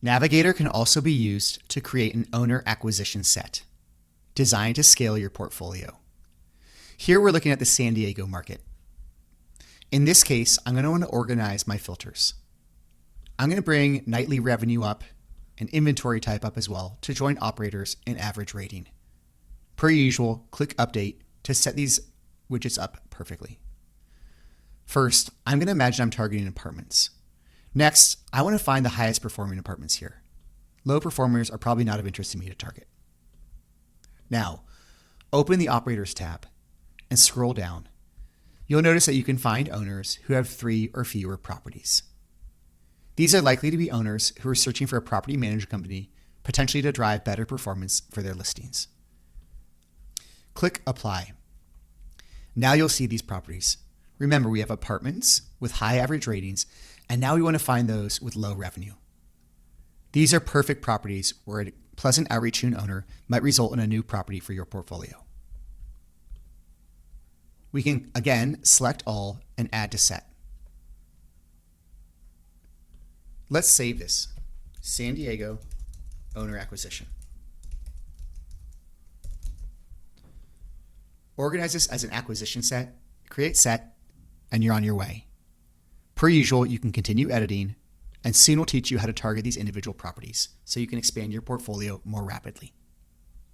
Navigator can also be used to create an owner acquisition set, designed to scale your portfolio. Here we're looking at the San Diego market. In this case, I'm going to want to organize my filters. I'm going to bring nightly revenue up and inventory type up as well to join operators and average rating. Per usual, click Update to set these widgets up perfectly. First, I'm going to imagine I'm targeting apartments. Next, I want to find the highest performing apartments here. Low performers are probably not of interest to me to target. Now, open the Operators tab and scroll down. You'll notice that you can find owners who have 3 or fewer properties. These are likely to be owners who are searching for a property management company, potentially to drive better performance for their listings. Click Apply. Now you'll see these properties. Remember, we have apartments with high average ratings, and now we want to find those with low revenue. These are perfect properties where a pleasant outreach to an owner might result in a new property for your portfolio. We can, again, select all and add to set. Let's save this. San Diego owner acquisition. Organize this as an acquisition set, create set, and you're on your way. Per usual, you can continue editing, and soon we'll teach you how to target these individual properties so you can expand your portfolio more rapidly.